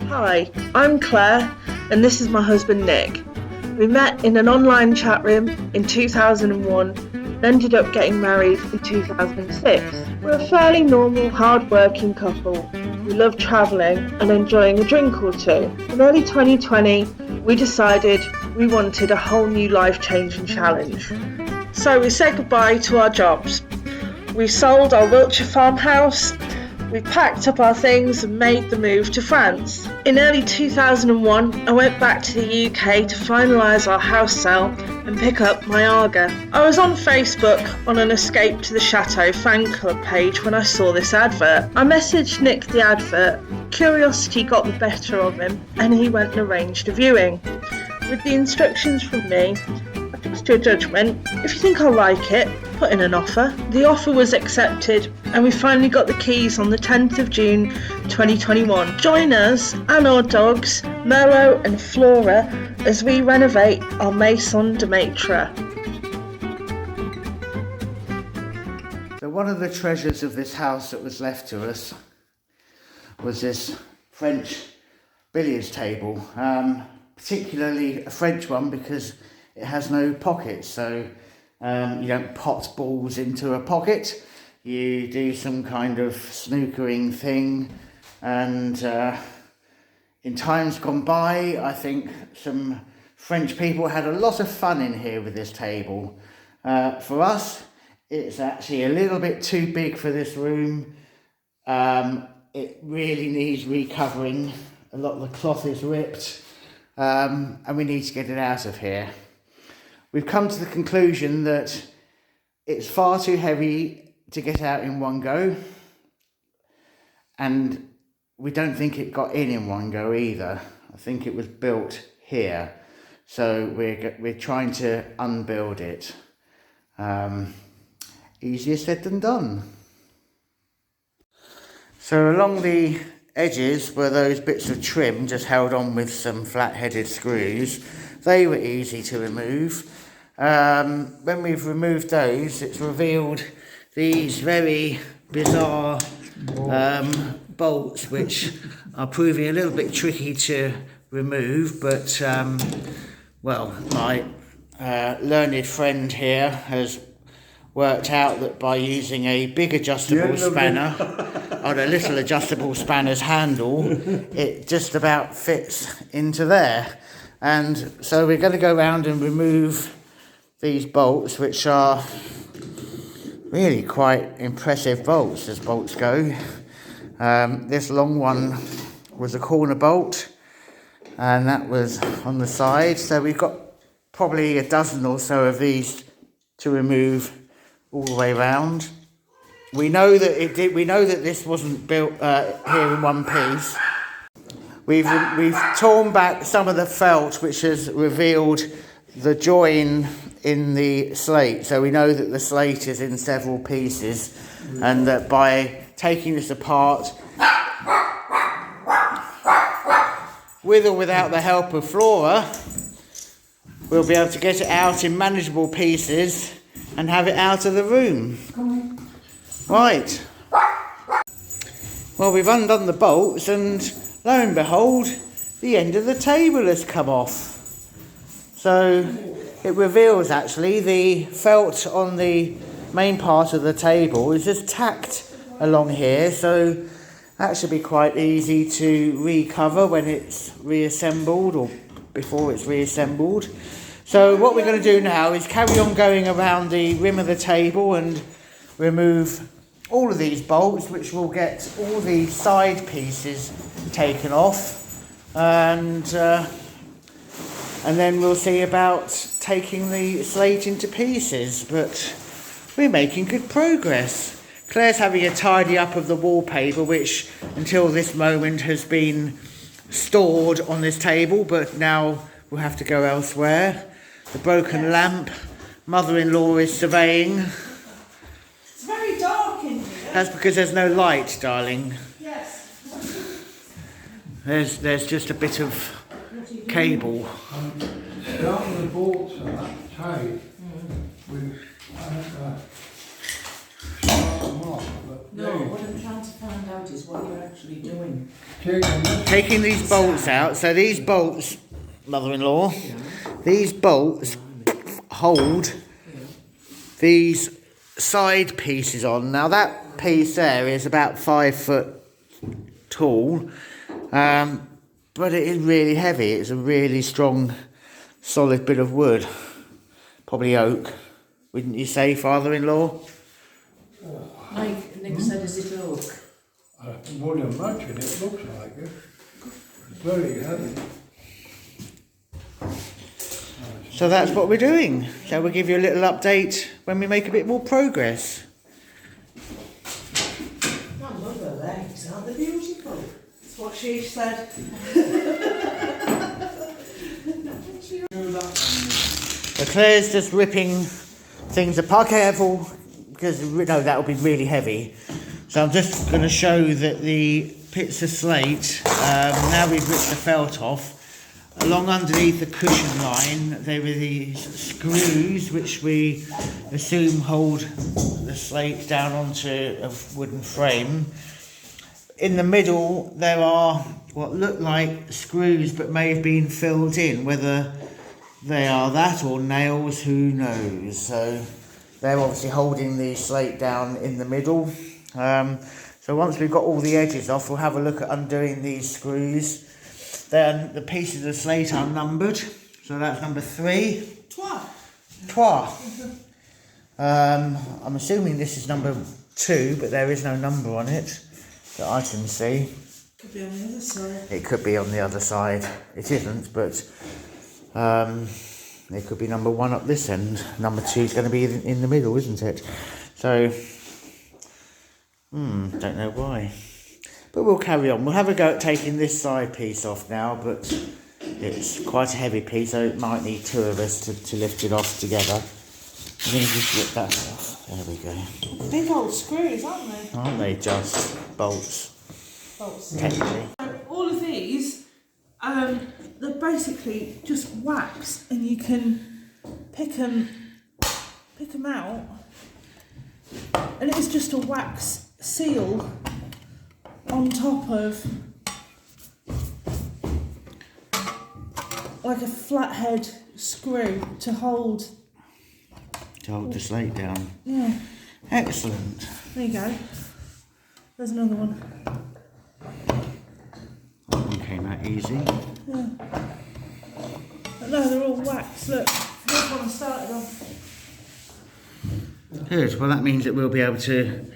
Hi, I'm Claire and this is my husband Nick. We met in an online chat room in 2001 and ended up getting married in 2006. We're a fairly normal, hard-working couple. We love travelling and enjoying a drink or two. In early 2020, we decided we wanted a whole new life-changing challenge. So we said goodbye to our jobs. We sold our Wiltshire farmhouse. We packed up our things and made the move to France. In early 2001, I went back to the UK to finalise our house sale and pick up my Aga. I was on Facebook on an Escape to the Chateau fan club page when I saw this advert. I messaged Nick the advert. Curiosity got the better of him and he went and arranged a viewing. With the instructions from me, I trust your judgment. If you think I'll like it, put in an offer. The offer was accepted and we finally got the keys on the 10th of June 2021. Join us and our dogs, Merlo and Flora, as we renovate our Maison de Maitre. So one of the treasures of this house that was left to us was this French billiards table, particularly a French one because it has no pockets, so you don't pot balls into a pocket. You do some kind of snookering thing, and in times gone by, I think some French people had a lot of fun in here with this table. For us, it's actually a little bit too big for this room. It really needs recovering. A lot of the cloth is ripped, and we need to get it out of here. We've come to the conclusion that it's far too heavy to get out in one go, and we don't think it got in one go either. I think it was built here, so we're trying to unbuild it. Easier said than done. So along the edges were those bits of trim just held on with some flat-headed screws. They were easy to remove. When we've removed those, it's revealed these very bizarre bolts, which are proving a little bit tricky to remove, but well, my learned friend here has worked out that by using a big adjustable spanner on a little adjustable spanner's handle, it just about fits into there. And so we're going to go around and remove these bolts, which are really quite impressive bolts as bolts go. This long one was a corner bolt, and that was on the side. So we've got probably a dozen or so of these to remove all the way around. We know that it did. We know that this wasn't built here in one piece. We've torn back some of the felt, which has revealed the join in the slate. So we know that the slate is in several pieces, and that by taking this apart, with or without the help of Flora, we'll be able to get it out in manageable pieces and have it out of the room. Right. Well, we've undone the bolts, and lo and behold, the end of the table has come off. So it reveals actually the felt on the main part of the table is just tacked along here, so that should be quite easy to recover when it's reassembled or before it's reassembled. So what we're going to do now is carry on going around the rim of the table and remove all of these bolts, which will get all the side pieces taken off, and then we'll see about taking the slate into pieces. But we're making good progress. Claire's having a tidy up of the wallpaper, which until this moment has been stored on this table, but now we'll have to go elsewhere. The broken lamp, mother-in-law is surveying. It's very dark in here. That's because there's no light, darling. Yes. There's just a bit of cable. Starting the bolts are that tight. Start them off, but No, what I'm trying to find out is is what you're actually doing. Taking these bolts out. So these bolts, mother-in-law, these bolts hold these side pieces on. Now that piece there is about 5 foot tall, but it is really heavy. It's a really strong, solid bit of wood, probably oak, wouldn't you say, father-in-law? Like Nick said, is it oak? I can only imagine, it looks like it. It's very heavy. So that's what we're doing. So we'll give you a little update when we make a bit more progress. I love her legs, aren't they beautiful? That's what she said. So Claire's just ripping things apart, careful, because no, that will be really heavy. So I'm just going to show that the bits of slate, now we've ripped the felt off, along underneath the cushion line there are these screws which we assume hold the slate down onto a wooden frame. In the middle there are what look like screws but may have been filled in, whether they are that or nails, who knows. So they're obviously holding the slate down in the middle. So once we've got all the edges off, we'll have a look at undoing these screws. Then the pieces of slate are numbered, so that's number 3. Trois. I'm assuming this is number 2, but there is no number on it that I can see. Could be on the other side. It could be on the other side. It isn't, but it could be number 1 up this end. Number 2 is going to be in the middle, isn't it? So, don't know why. But we'll carry on. We'll have a go at taking this side piece off now, but it's quite a heavy piece, so it might need 2 of us to lift it off together. I'm going to just rip that off. There we go. Big old screws, aren't they? Aren't they just bolts? Bolts. Technically. All of these, they're basically just wax, and you can pick them out, and it's just a wax seal on top of like a flathead screw to hold the slate down. Yeah, Excellent. there you go. There's another one. That one came out easy. Yeah. But no, they're all wax. Look, here's one I started on. Good. Well, that means that we'll be able to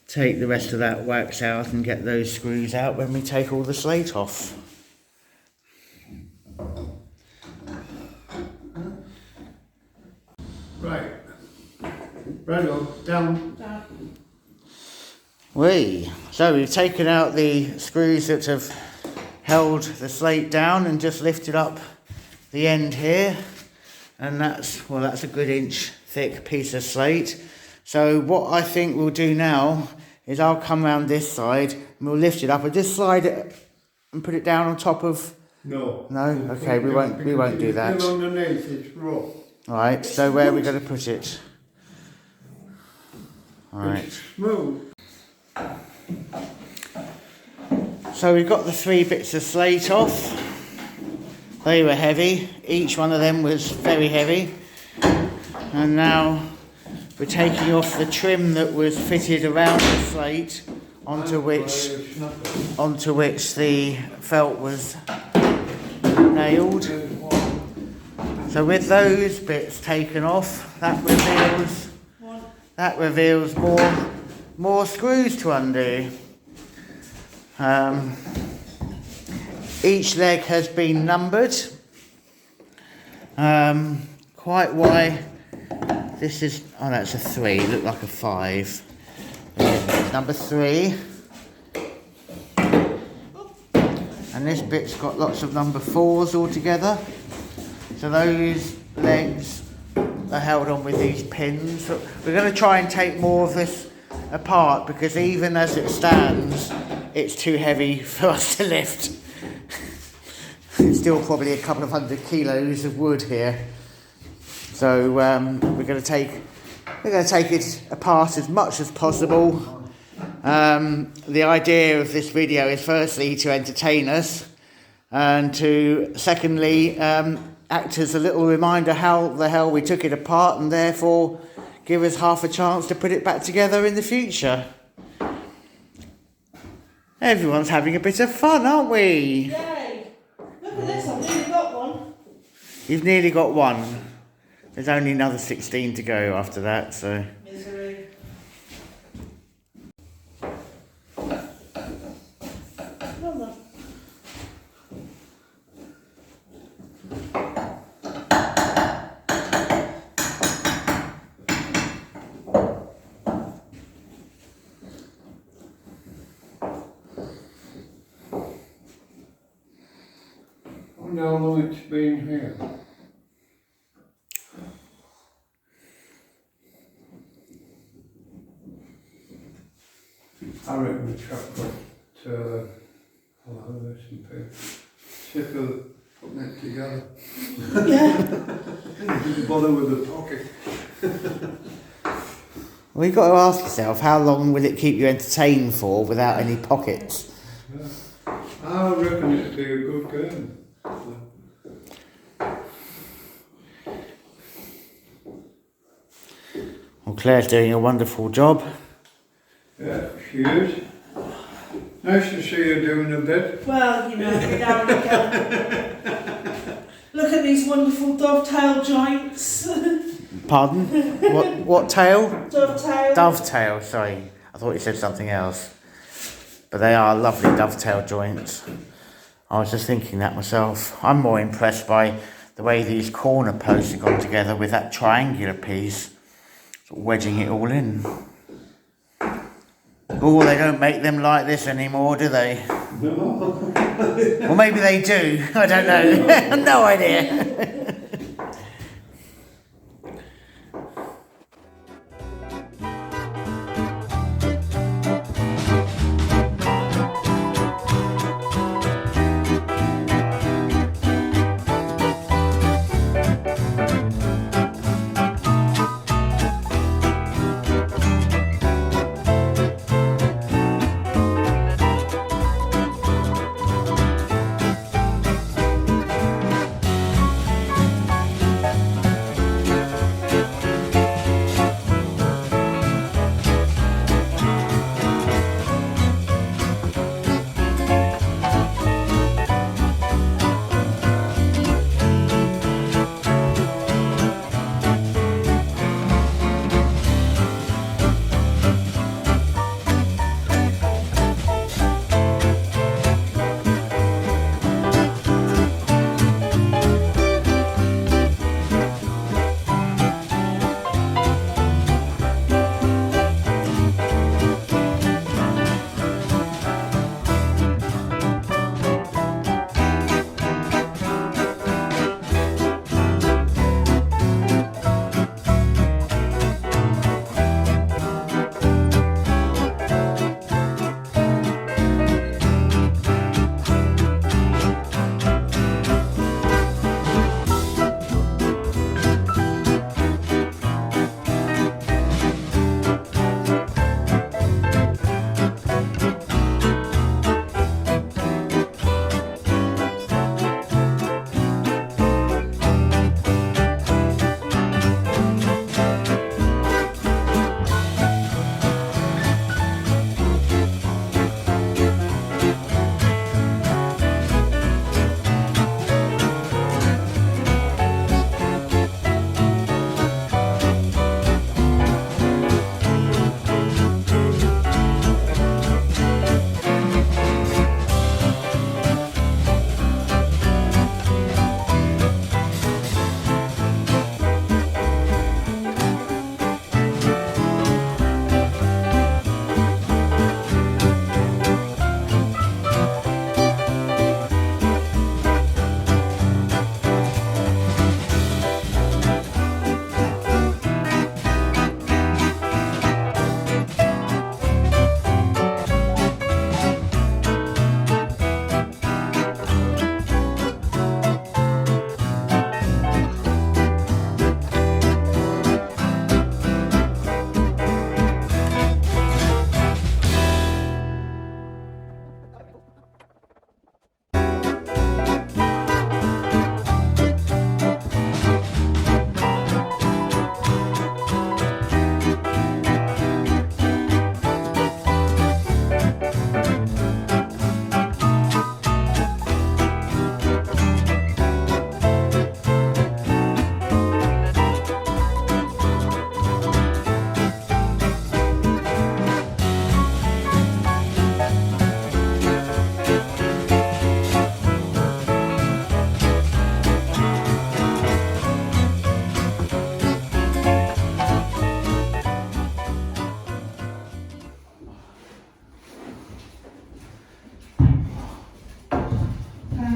take the rest of that wax out and get those screws out when we take all the slate off. Right. Right on, down. So we've taken out the screws that have held the slate down and just lifted up the end here, and that's a good inch thick piece of slate. So what I think we'll do now is I'll come round this side and we'll lift it up and just slide it and put it down on top of. No. No? Okay, we won't do that. Still underneath, it's rough. Alright, so where are we going to put it? Alright. Smooth. So we've got the 3 bits of slate off. They were heavy. Each one of them was very heavy. And now we're taking off the trim that was fitted around the slate onto which the felt was nailed. So with those bits taken off, that reveals more screws to undo. Each leg has been numbered. Quite why this is, oh, that's a 3, it looked like a 5. Number 3. And this bit's got lots of number 4s all together. So those legs are held on with these pins. So we're going to try and take more of this apart, because even as it stands, it's too heavy for us to lift. It's still probably a couple of 100 kilos of wood here. So we're going to take it apart as much as possible, The idea of this video is firstly to entertain us, and to secondly act as a little reminder how the hell we took it apart, and therefore give us half a chance to put it back together in the future. Everyone's having a bit of fun, aren't we? Yay! Look at this, I've nearly got one. You've nearly got one. There's only another 16 to go after that, so... Misery. Come on. I wonder how long it's been here. I reckon the chap got sick of putting it together. Didn't bother with the pocket. Well, you've got to ask yourself, how long will it keep you entertained for without any pockets? Yeah. I reckon it'd be a good game. Well, Claire's doing a wonderful job. Yeah, she is. Nice to see her doing a bit. Well, you know, every now and again. Look at these wonderful dovetail joints. Pardon? What tail? Dovetail. Dovetail, sorry. I thought you said something else. But they are lovely dovetail joints. I was just thinking that myself. I'm more impressed by the way these corner posts have gone together with that triangular piece, sort of wedging it all in. Oh, they don't make them like this anymore, do they? No. Well, maybe they do. I don't know. No idea.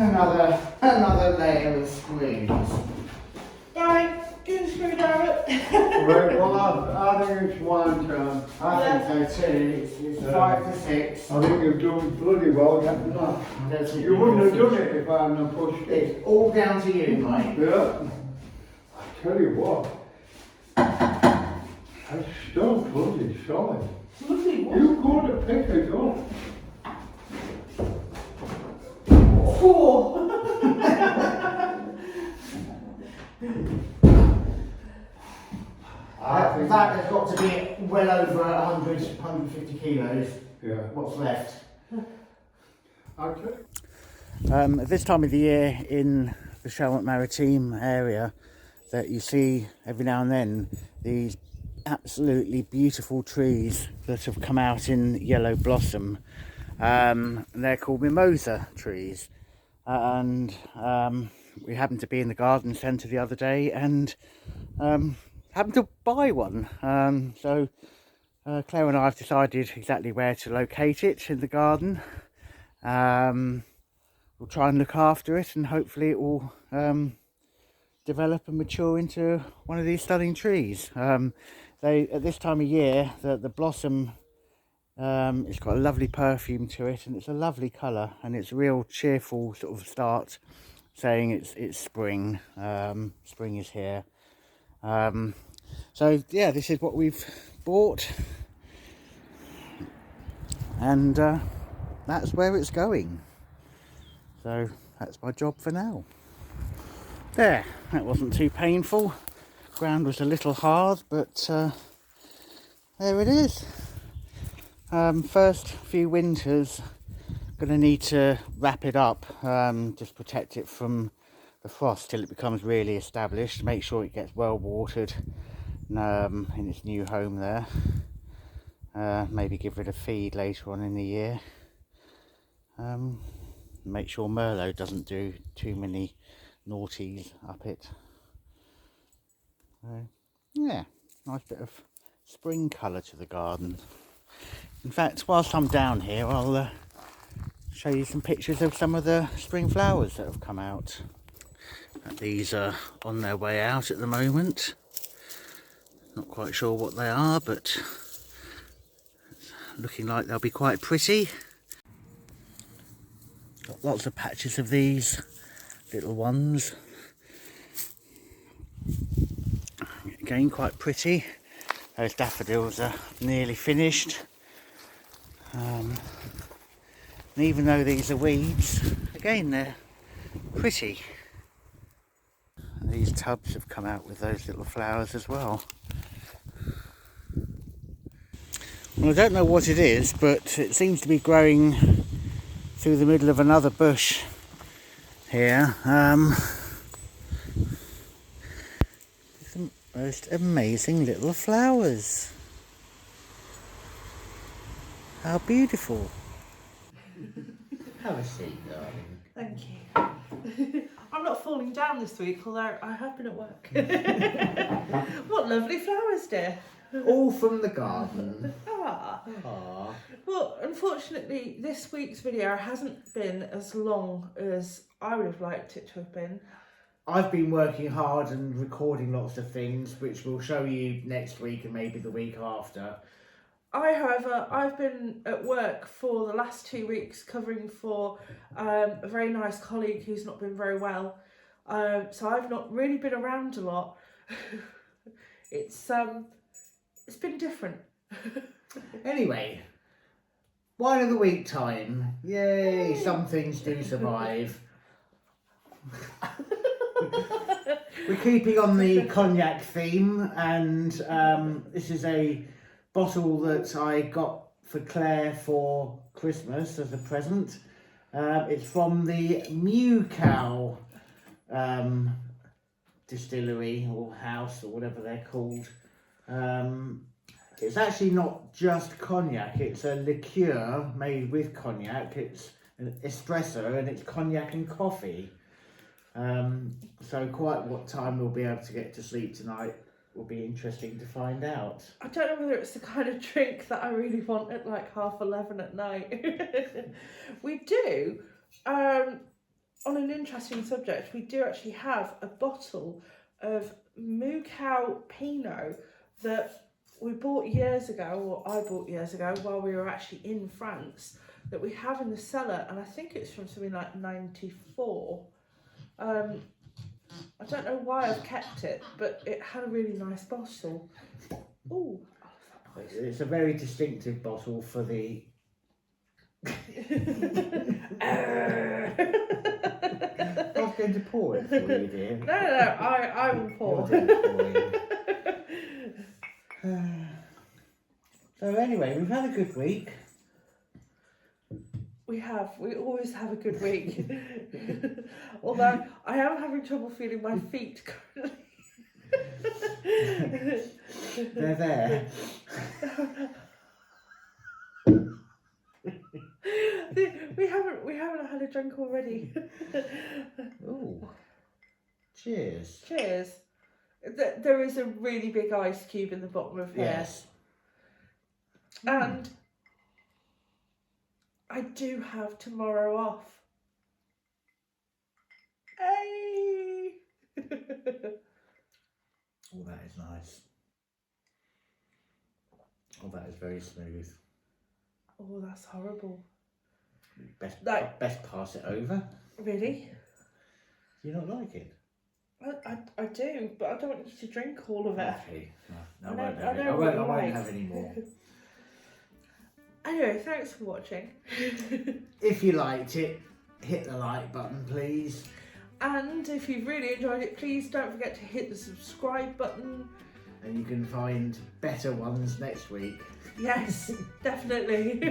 Another layer of springs. Right, do the screwdriver. Right, well, I think it's one turn. I think so too. It's 5 to 6. I think you've done bloody well getting that. You wouldn't have done it if I hadn't pushed it. It's all down to you, mate. Yeah. I tell you what, that's still bloody solid. Lovely one. You got to pick it up. Four. That has got to be well over 100, 150 kilos. Yeah. What's left? Okay. At this time of the year in the Charente Maritime area, that you see every now and then these absolutely beautiful trees that have come out in yellow blossom. They're called mimosa trees, and we happened to be in the garden centre the other day and happened to buy one. So Claire and I have decided exactly where to locate it in the garden. We'll try and look after it, and hopefully it will develop and mature into one of these stunning trees. At this time of year, the blossom, it's got a lovely perfume to it, and it's a lovely colour, and it's a real cheerful sort of start, saying it's spring. Spring is here. So yeah, this is what we've bought, and that's where it's going. So that's my job for now. There, that wasn't too painful. Ground was a little hard, but there it is. First few winters, gonna need to wrap it up, just protect it from the frost till it becomes really established. Make sure it gets well watered in its new home there. Maybe give it a feed later on in the year. Make sure Merlot doesn't do too many naughties up it. Yeah, nice bit of spring colour to the garden. In fact, whilst I'm down here, I'll show you some pictures of some of the spring flowers that have come out. These are on their way out at the moment. Not quite sure what they are, but it's looking like they'll be quite pretty. Got lots of patches of these little ones. Again, quite pretty. Those daffodils are nearly finished. And even though these are weeds, again they're pretty. And these tubs have come out with those little flowers as well. Well, I don't know what it is, but it seems to be growing through the middle of another bush here. Some most amazing little flowers. How beautiful. Have a seat, darling. Thank you. I'm not falling down this week, although I have been at work. What lovely flowers, dear. All from the garden. Ah. Aww. Well, unfortunately, this week's video hasn't been as long as I would have liked it to have been. I've been working hard and recording lots of things, which we'll show you next week and maybe the week after. However, I've been at work for the last 2 weeks covering for a very nice colleague who's not been very well. So I've not really been around a lot. It's been different. Anyway, wine of the week time. Yay, some things do survive. We're keeping on the cognac theme, and this is a bottle that I got for Claire for Christmas as a present. It's from the Mew Cow distillery or house or whatever they're called. It's actually not just cognac, it's a liqueur made with cognac. It's an espresso and it's cognac and coffee. So quite what time we'll be able to get to sleep tonight will be interesting to find out. I don't know whether it's the kind of drink that I really want at like 11:30 at night. We do on an interesting subject, we do actually have a bottle of Moucou Pinot that we bought years ago, or I bought years ago while we were actually in France, that we have in the cellar, and I think it's from something like 94. I don't know why I've kept it, but it had a really nice bottle. Ooh, It's a very distinctive bottle for the... I was going to pour it for you, dear. No, I will pour. So anyway, we've had a good week. We always have a good week. Although I am having trouble feeling my feet currently. They're there. We haven't had a drink already. Ooh. Cheers. Cheers. There is a really big ice cube in the bottom of here. Yes. And I do have tomorrow off. Hey! Oh, that is nice. Oh, that is very smooth. Oh, that's horrible. Best pass it over. Really? Do you not like it? I do, but I don't want you to drink all of it. Okay. No, I I know- won't I have it. know I what you won't like. have any more. Anyway, thanks for watching. If you liked it, hit the like button, please. And if you've really enjoyed it, please don't forget to hit the subscribe button. And you can find better ones next week. Yes, definitely.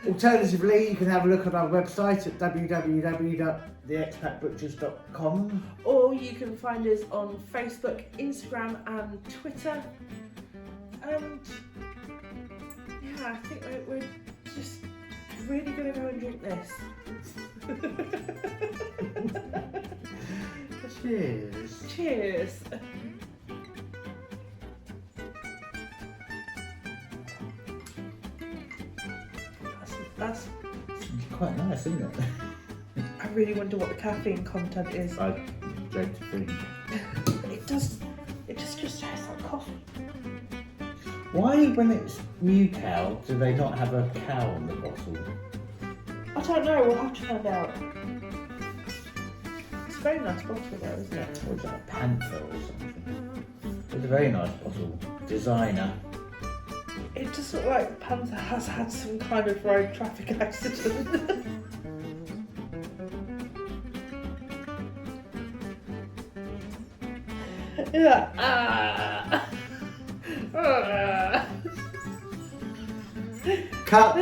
Alternatively, you can have a look at our website at www.theexpatbutchers.com. Or you can find us on Facebook, Instagram and Twitter. And yeah, I think we're just really going to go and drink this. Cheers. Cheers. That's It's quite nice, isn't it? I really wonder what the caffeine content is. I dread to think. It just tastes like coffee. Why, when it's Moucou, do they not have a cow on the bottle? I don't know, we'll have to find out. It's a very nice bottle though, isn't it? Or is that a panther or something? It's a very nice bottle. Designer. It just looks like the panther has had some kind of road traffic accident. Yeah. Cut!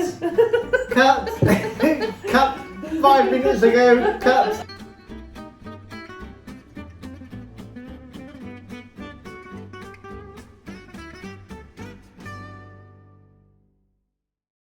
Cut! Cut! 5 minutes ago! Cut!